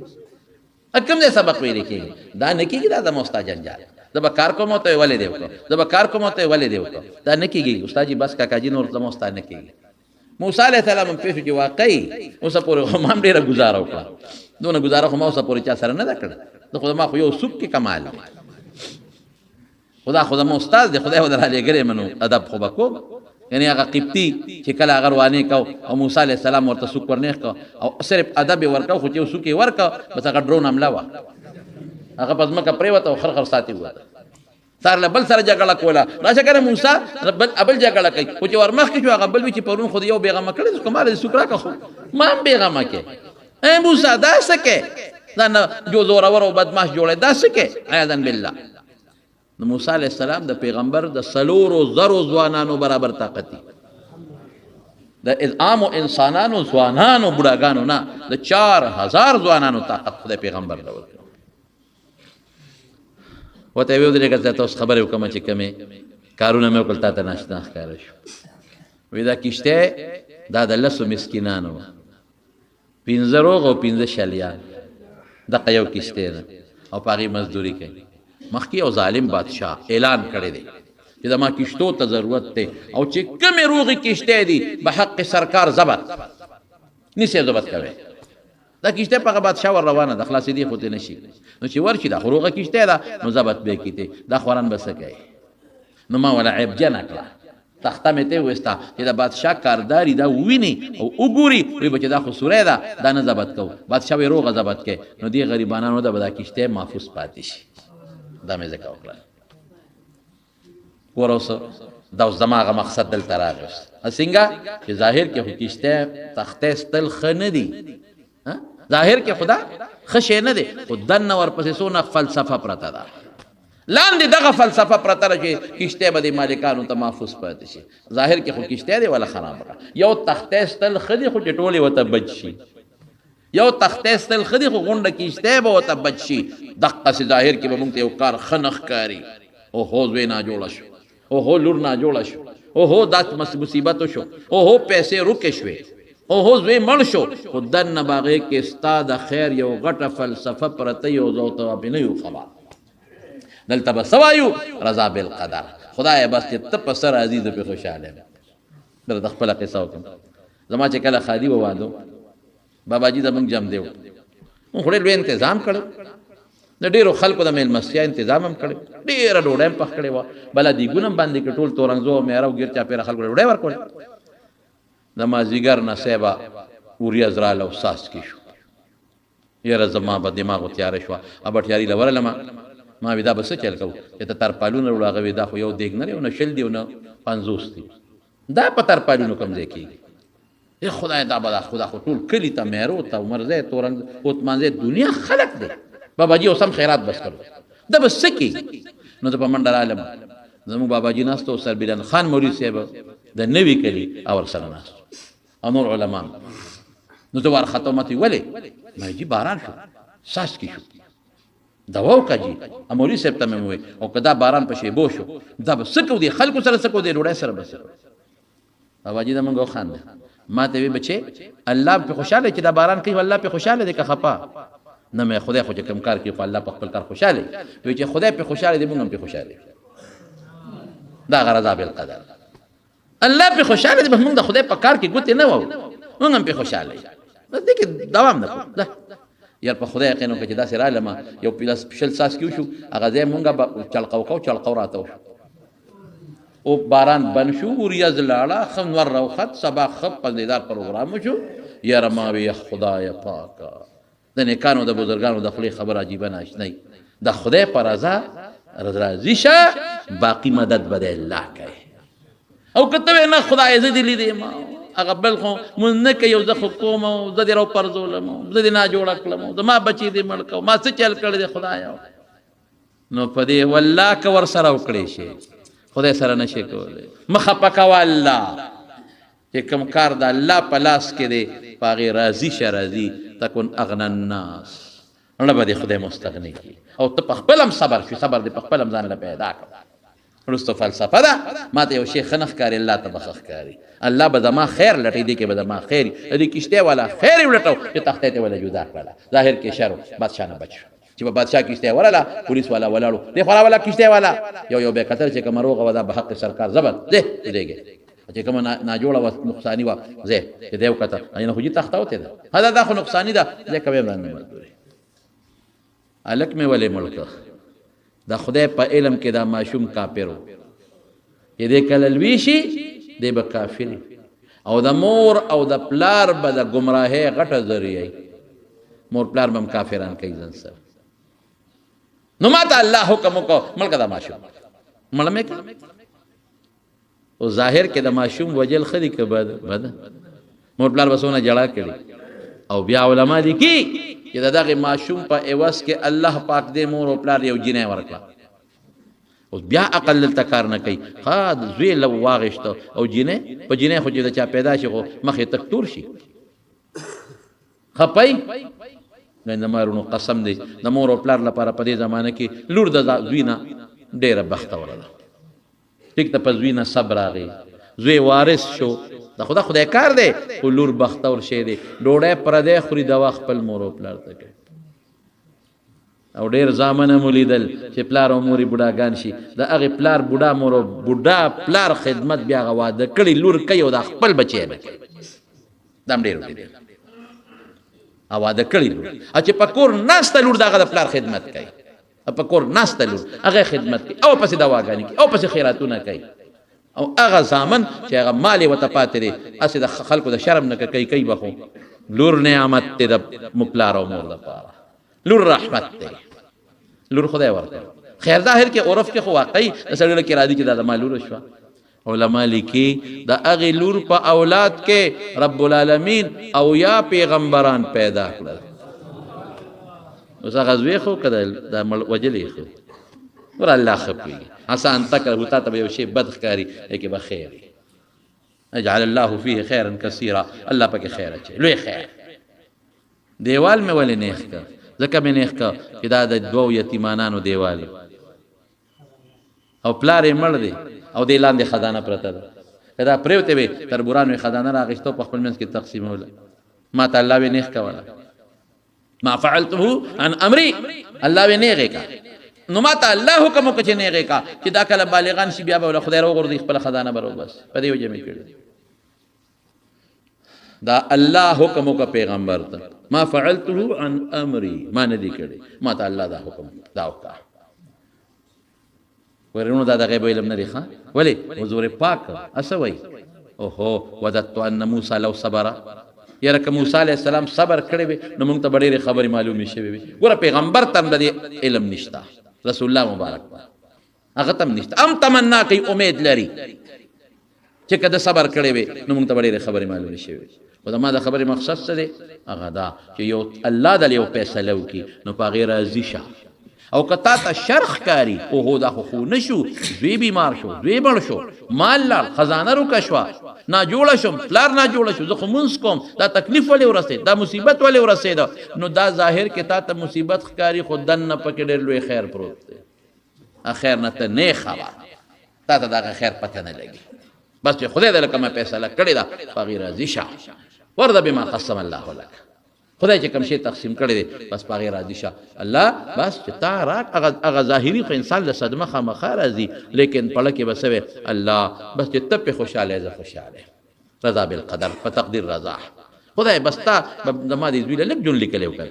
کوم ځای سبق ویلی کېږي دا نه کېږي دا زما ستا جنجال زه به کار کوم ته ولې دې وکړو زه به کار کوم ته ولې دې وکړو دا نه کېږي استاد جي بس کاکاجي نور زما ستا نه کېږي موسی علیه السلام هم پوه شو چې واقعي اوسه پورې خو ما هم ډېره ګزاره وکړه دونه ګزاره خو ما اوسه پورې چا سره نه ده کړه د خو ما خو یو سوپ کې کمال دی خدا خو زما استاد دی خدای ودر رالیږلی منو ادب خو به کوم یعنی هغه قبطي چې کله هغه روانې کو او موسی علیه السلام ورته سوک ورنیښ کو او صرف ادب یې ورکو خو چې یو سوک یې ورکو بس هغه ډرون حمله وه هغه په ځمکه پرېوته او خرخر ساتي ووته سار له بل سره جګړه کوله راشه کنه موسی بل جګړه کوي خو چې ورمخکې شو هغه بل وي چې پرون خو د یو بېغمه کړی خو ما له سوک راکړه خو ما هم بېغمه کې ای موسی دا څه کې دا نه جو زورور او بدماش جوړی دا څه کې عیاذا بالله نو موسی علیه السلام د پیغمبر د 400 ځوانانو برابر طاقت دی د عامو انسانانو ځوانانو بوډاګانو نه د 4000 ځوانانو طاقت خدای پیغمبر له ورکړ وته ویل درې ګرځه تاسو خبرې وکم چې کمې کارونه مې وکړل تا ته ناشنا ښکاره شو وی دا کشته دا د لسو مسکینانو 15 روغ او 15 شلیان دغه یو کشته ده او په هغې مزدوري کوي مخکې یو ظالم بادشاه اعلان کړی دی چې د ما کشتو ته ضرورت دی او چې کمې روغې کشتې دي به حق سرکار ضبط نیسې ضبط کوي دا کشته په هغه بادشاه ور روانه د خلاصېدې خو ته نشي نو چې ورشي دا خو روغه کشته ده نو ضبط به یې کړي دا خوران به څه کوي نو ما ولا عیب جنه کړه تخته مې ته وستا چې د بادشاه کارداري دا ویني او وګوري وي بچ دا خو سوره ده دا نه ضبط کو بادشاه وي روغه ضبط کوي نو دی غریبانو د بدا کشته محفوظ پاتې شي دا مې ځکه وکړه ورسه دا اوس دماغه مقصد دلته راغی څنګه چې ظاهر کې خو کشته تخته ستل خنه دي ظاهر کې خدا خشه نه دي خو دنه ورپسې سونه فلسفه پرته ده لاندې دغه فلسفه پرته ده چې کشته به د مالکانو ته محفوظ پاتې شي ظاهر کې خو کشته دی ولا خراب کړه یو تخته ستل خدي خو ټولې وته بچ شي یو تخته ستل خدي خو غونډه کشته به وته بچ شي دغه ظاهر کې به موږ ته یو کار خنخ کاری او هو زوی نه جوړ شو او هو لور نه جوړ شو او هو دات مصیبت شو او هو پیسې رکې شوې او هو زوی مړ شو خو دنه باغې کې ستا د خیر یو غټه فلسفه پرته یو ځوته به نه یو خبر دلته به سوایو رضا بالقدر خدای بس چې ته په سر عزیز په خوشاله در د خپل قصه وکم زما چې کله خادي ووادو بابا جی زمونږ جم دیو مونږ خو ډېر تنظیم کړو د ډېرو خلکو د میلمستیا تنظیم هم کړی ډېره ډوډۍ هم پخ کړې وه بله دیګونه هم باندې کړي ټول تورنګزو او میاره او ګیر چاپېره خلکو ته ډوډۍ ورکړې د مازدیګر نه صیبه وریځ راله او څاڅکي شو یاره زما به دماغ تیاره شوه ابټیاري له ورلمه ما وی دا به څه چل کوو چې ته ترپالونه وړو هغه وی دا خو یو دیګ نه دی او نه شل دی او نه 50 دی دا په ترپالونو کوم ځای کېږي ای خدای دا به خدا خو ټول کلي ته میرو ته عمرزی تورنګ اوتمانزی دنیا خلق دی بابا جی اوس هم خیرات بس کړو دا به څه کېږي نو زه په منډه رالم زموږ بابا جي ناست و سربیلن خان مولوي صاحب د نوي کلي او ورسره ناست او نور علما نو زه وارخطا متې ولې ما جي باران شو څاڅکي شو دوا وکړه جي مولوي صاحب ته مې وویل او که دا باران په شیبو شو دا به څه کوو دې خلکو سره څه کوو دې ډوډۍ سره به څه کوو بابا جي زموږ وخانده ما ته وی بچې الله په خوشاله چې دا باران کوي والله په خوشاله دې که خپه نه مې خدای خو چې کوم کار کوي په الله په خپل کار خوشاله وي چې خدای په خوشاله دې موږ هم په خوشاله دا غرضا بالقدر الله په خوشاله دې موږ د خدای په کار کې ګوتې نه وو موږ هم په خوشاله بس دې کې دوام نه کوو یار په خدای یقین وکړه چې دا سره لما یو پلاس سپیشل ساس کیو شو هغه ځای مونږه چلقو راته او باران بن شو ریاض لاړه خم ور روخت سبا خپ پندیدار پروګرام شو یار ما وی خدای پاکه د نیکانو د بزرګانو د خپل خبر عجیب نه آشنای د خدای پر رضا راضی شه باقی مدد بده الله کوي او کته نه خدای عزت لیدې ما هغه بل خو مونږ نه کوي یو زه کوم او زه دې راو پرځولم زه دې نه جوړ کړم زما بچی دې مړ کو ما څه چل کړی دې خدای نو په دې والله که ور سره وکړې شي خدای سره نشي کولای مخه پکوا الله چې کوم کار د الله په لاس کې دی پاغي راضي شه راضي تكون اغنى الناس الله به خدای مستغني کی او ته په خپلم صبر شي صبر دې په خپلم ځان له پیدا کړ رستو فلسفه ده ما ته یو شیخ خنخ کاری الله ته بخخ کاری الله به زما خیر لټی دی کې به زما خیر دې کشته والا خیر ولټو چې تخته ته ولا جدا کړه ظاهر کې شر بادشاہ نه بچ چې په بادشاہ کشته ولا پولیس والا ولاړو دې خلا والا کشته والا یو به قطر چې کوم روغه ودا به حق سرکار زبر دې دیګه چې کوم نا جوړه و نقصانی و زه چې دیو کته اینه خو دې تخته وته ده هدا دا خو نقصانی ده ځکه به باندې مزدوري الک مې ولې ملک دا خدای په علم کې دا ماشوم کافرو دې کله لويشي دې به کافر او د مور او د پلار به د گمراهۍ غټه ذریعہ مور پلار بم کافران کوي ځن سره نو ماته الله حکم کو ملک دا ماشوم مړمه کا او ظاهر کې د ماشوم وجل خدي کې بد مور پلار بسونه جړه کړي او بیا علما دي کی چې دغه ماشوم په ایواز کې الله پاک دې مور او پلار یو جنې ورکړه او بیا عقل تکار نه کوي خاد زوی لو واغشت او جنې په جنې خو چې چا پیدا شي خو مخې تکتور شي خپای نه مارونو قسم دی د مور او پلار لپاره په دې زمانه کې لور د دوی نه ډېره بخته وره ټیک ته پزوی نه صبر راغی زوی وارث شو دا خدای کار دی خو لور بختور شی دی ډوډۍ پردی خوري دوا خپل مور او پلار ته کوي او ډېر زامنه مو لیدل چې پلار او مورې بوډاګان شي د هغې پلار بوډا مور او بوډا پلار خدمت بیا هغه واده کړي لور کوي او دا خپل بچی نه کوي دا هم ډېر وډېر او واده کړي لور او چې په کور ناسته لور د هغه د پلار خدمت کوي په کور ناسته لور هغه خدمت کوي او پسې دواګانې کوي او پسې خیراتونه کوي او هغه زامن چې هغه مال یې ورته پاتې دی هسې د خلکو د شرم نه کوي به خو لور نعمت دی د پلار او مور دپاره لور رحمت دی لور خدای ورکړه خیر ظاهر کې عرف کې خو واقعي د سړي کې راځي چې دا زما لور شوه علما لیکي د هغې لور په اولاد کې رب العالمین او یا پیغمبران پیدا کړل اوس هغه زوی خو که دا وجلی خو ور الله ښه پوهېږي حسن تکرهو تا ته به یو شی بد ښکاري لیکې به خیر اجعل الله فیه خیرا کثیرا الله پکې خیر اچوي لوی خیر دیوال مې ولې نیخ که ځکه مې نیخ که چې دا د دوو یتیمانانو دیوال او پلار یې مړ دی او دې لاندې خزانه پرته ده که دا پرېوتې وې تربورانو یې خزانه راغېستو په خپل منځ کې تقسیموله ما ته الله وې نیخ کوله ما فعلته عن امري الله وې نیغې کا نو ما ته الله حکم وکړه چې نیغې کا چې دا کله بالغان شي بیا به له خدای راوغورځي خپله خزانه به بس په دې وجه مې کړي دا الله حکم وکړه پیغمبر ته ما فعلته عن امري ما نه دي کړی ما ته الله دا حکم دا وکړه ورونو دا د غیب علم نه دی ښه ولې حضور پاک اسه وایي اوهو وددت ان موسی لو صبر یاره که موسی علیه السلام صبر کړی وي نو موږ ته به ډېرې خبرې معلومې شوې وي ګوره پیغمبر ته هم د دې علم نشته رسول الله مبارک هغه ته هم نشته هم تمنا کوي امید لري چې که د صبر کړی وي نو موږ ته به ډېرې خبرې معلومې شوې وي خو زما د خبرې مقصد څه دی هغه دا چې یو الله دل یو فیصله وکړي نو په هغې راضي شه او که تا ته شرخ کاری اوهو دا خو نشو دوی بیمار شو دوی مړ شو مال لاړ خزانه روکه شوه ناجوړه شم پلار ناجوړه شو زه خو مونځ کوم دا تکلیف ولې ورسېد دا مصیبت ولې ورسېده نو دا ظاهر کې تا ته مصیبت ښکاري خو دننه پکې ډېر لوی خیر پروت دی خیر نه ته نه خبر تا ته د هغه خیر پته نه لګي بس چې خدای دې لکه ما فیصله کړې ده په هغې راضي شه ورده بما قسم الله لک خدای چې کوم شی تقسیم کړی دی بس په هغې راضي شه الله بس چې تا راک هغه ظاهري خو انسان له صدمه خامخا راځي لیکن پړه کې به څه وی الله بس چې ته پې خوشحاله زه خوشحاله رضا بالقدر په تقدیر رضا خدای بس تا زما دې زوی له لږ جون لیکلی و که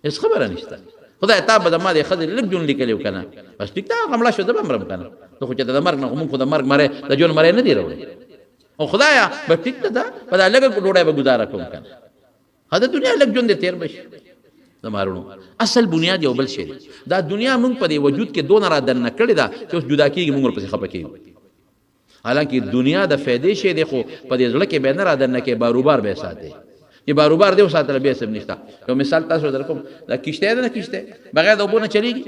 هېڅ خبره نشته خدای تا به زما دې ښځې لږ جون لیکلی و که نه بس ټیک ده هغه مړه شو زه به مرم که نه ته خو چې د مرګ نه خو مونږ خو د مرګ مری د ژوند مری نه دی راوړی او خدایه به ټیک ده په دا لږه ډوډۍ به ګزاره کوم که نه دا دنیا لږ ژوند دی تېر به شي زمارونو اصل بنیاد یو بل شی دی دا دنیا مونږ په دې وجود کې دونه را دننه کړې ده چې اوس جدا کېږي مونږ ورپسې خفه کېږو حالانکه دنیا د فایدې شی دی خو په دې زړه کې به نه را دننه کې باروبار به یې ساتي چې باروبار دی وساتله بیا څه نشته یو مثال تاسو در کوم دا کشتی ده نه کشتی بغیر د اوبو نه چلېږي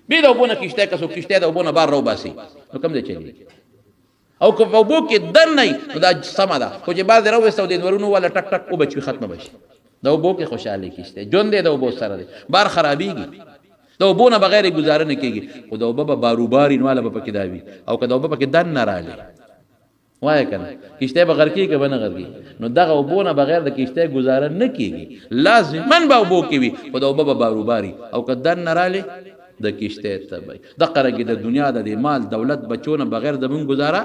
بې د اوبو نه کشتی که څوک کشتی د اوبو نه بار راوباسي نو کوم ځای چلېږي او که په اوبو کې دننه نو دا سمه ده خو چې بعضې راویسته او د نورونو والا ټک ټک وبچوي ختمه به شي د اوبو کې خوشحالي کشتی ژوند دی د اوبو سره دی بار خرابېږي د اوبو نه بغیر یې ګزاره نه کېږي خو د اوبه به باروباري نواله به پکې دا وي او که د اوبه پکې دننه رالي وایه که نه کشتی به غرقېږي که به نه غرقېږي نو دغه اوبو نه بغیر د کشتی ګزاره نه کېږي لازمن به اوبو کې وي خو د اوبه به باروباري او که دننه رالي د کشتی تبی دغه رنګې د دنیا د مال دولت بچو نه بغیر د مونږ ګزاره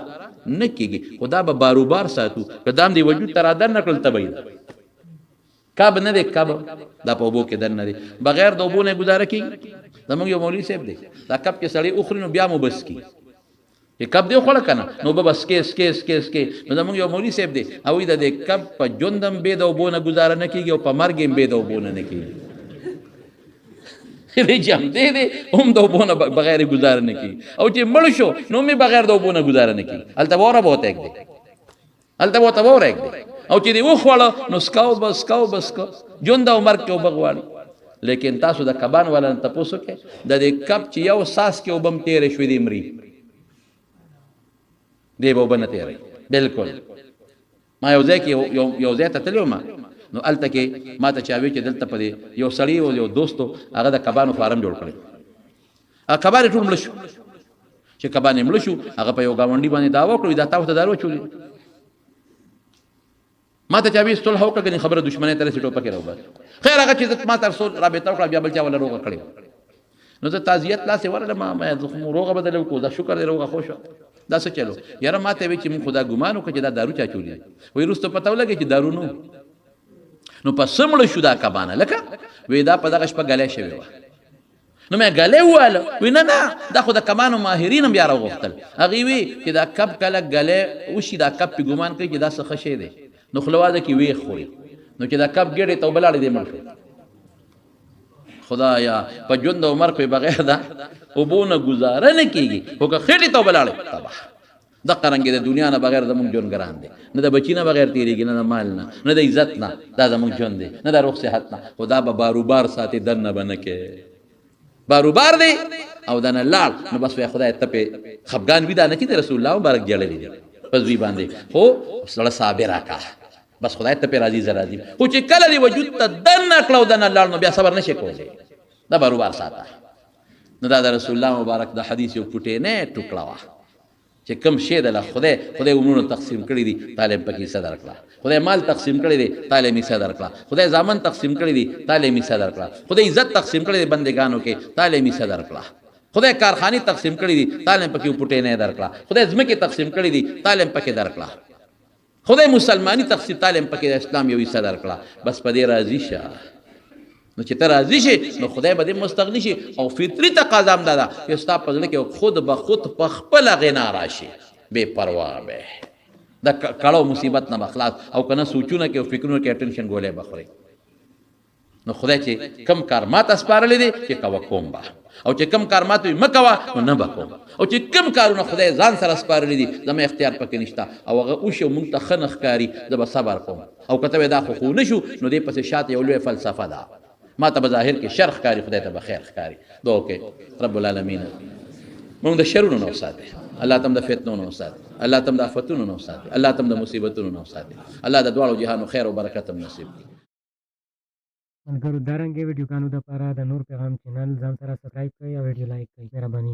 نه کېږي خو دا به باروبار ساتو که دا هم د وجود ته را دننه کړل تبی ده کب نه دی کب دا په اوبو کې دننه دی بغیر د اوبو نه یې ګزاره کېږي زمونږ یو مولوي صاحب دی دا کب چې سړی وخوري نو بیا مو بس کي چې کب دی وخوړه که نه نو به بس کې نو زمونږ یو مولوي صاحب دی هغوی د دې کب په ژوند هم بې د اوبو نه ګزاره نه کېږي او په مرګ هم بې د اوبو نه کېږي دی چې هم دی هم د اوبو نه بغیر ګزاره نه کېږي او چې مړ شو نو مې بغیر د اوبو نه ګزاره نه کېږي هلته به اوره به ورته دی هلته به ورته به اوره دی او چې دې وخوړه نو سکاو به ژوند او مرګ کې اوبه غواړي لیکن تاسو د کبان والا نه تپوس وکړئ د دې کب چې یو ساس کې اوبه هم تېرې شوې دي مري دی به اوبه نه تېروي بلکل ما یو ځای کې یو ځای ته تللی وم نو هلته کې ما ته چا وی چې دلته په دې یو سړي او یو دوستو هغه د کبانو فارم جوړ کړی هغه کبان یې ټول مړه شو چې کبان مړ شو هغه په یو گاونډي باندې داوا کړو دا تاسو ته دارو چولې ما ته چابي استول هو کړي خبره دښمنه تر سټو پکې راو بس خیر هغه چې ما تر سو رابطه کړه بیا بل چا ولا روغه کړی نو ته تعزیت لا سي ورله ما روغه بدل کو دا شکر دی روغه خوش دا څه چلو یاره ما ته وی چې من خدا ګمانو کړي دا دارو چا چولې وای روسته پته ولګي چې دارو نو په سمړ شو دا کبانه لکه وې دا په دغه شپه غلې شوی و نو مې غلې واله وینا نه دا خو د کمانو ماهرین بیا راغختل هغه وی چې دا کب کله غلې وشي دا کب په ګمان کوي چې دا څه خشه دی نو خلواده کې وی خوري نو چې دا کب ګړې ته بلاړې دی مړ خدایا په ژوند عمر په بغیر دا وبونه گزاره نه کیږي خو که خېټې ته بلاړې تباہ د قرنګ د دنیا نه بغیر زموږ ژوند ګران دی نه د بچی نه بغیر تیریږي نه د مال نه د عزت نه دا زموږ ژوند دی نه د روغ صحت نه خدا به باروبار ساتي دنه بنه کې باروبار دی او دنه لاړ نو بس خدای ته په خفغان وی دا نه چې رسول الله مبارک جړلې دي پس وی باندې خو سره صابر کا بس خدای ته په راضي زرا دي خو چې کله دی وجود ته دنه کلو دنه لاړ نو بیا صبر نشي کولای دا باروبار ساته نو دا رسول الله مبارک د حدیث یو پټه نه ټوکړه وا چې کم شی د خدای عمرونو تقسیم کړی دي طالب پکې صدر کړه خدای مال تقسیم کړی دي طالب می صدر کړه خدای زامن تقسیم کړی دي طالب می صدر کړه خدای عزت تقسیم کړی دي بندگانو کې طالب می صدر کړه خدای کارخانه تقسیم کړی دي طالب پکې پټه نه در کړه خدای ځمکه تقسیم کړی دي طالب پکې در کړه خدای مسلمانی تقسیم طالب پکې اسلام یو صدر کړه بس په دې راضی شه نو چې ته راضي شي نو خدای به دې مستغني شي او فطري تقاضا هم دا ده چې ستا په زړه کې خود به خود په خپله غنا راشي بې پروا به د کړو مصیبت نه خلاص او کنه سوچونه کې او فکرونه کې ټینشن ګولې بخوري نو خدای چې کم کار ماته سپارلې دي چې کوه کوم به او چې کم کار ماته مکوه نو نه به کوم او چې کم کارونه خدای ځان سره سپارلې دي زما اختیار پکې نشته او هغه اوښ مونږ ته ښه نه ښکاري زه به صبر کوم او که ته دا خو نه شو نو دې پسې شاته یو لوی فلسفه ده ما ته بظاهر کې شر ښکاري خدای ته به خیر ښکاري دعا وکړئ رب العالمین موږ د شرونو نه وساتي الله تم د فتنو نه وساتي الله تم د آفتونو نه وساتي الله تم د مصیبتونو نه وساتي الله د دواړو جهانو خیر او برکت هم نصیب کړي ملګرو دا رنګه ویډیوګانو دپاره د نور پیغام چینل ځان سره سبسکرایب کړئ او ویډیو لایک کړئ مهرباني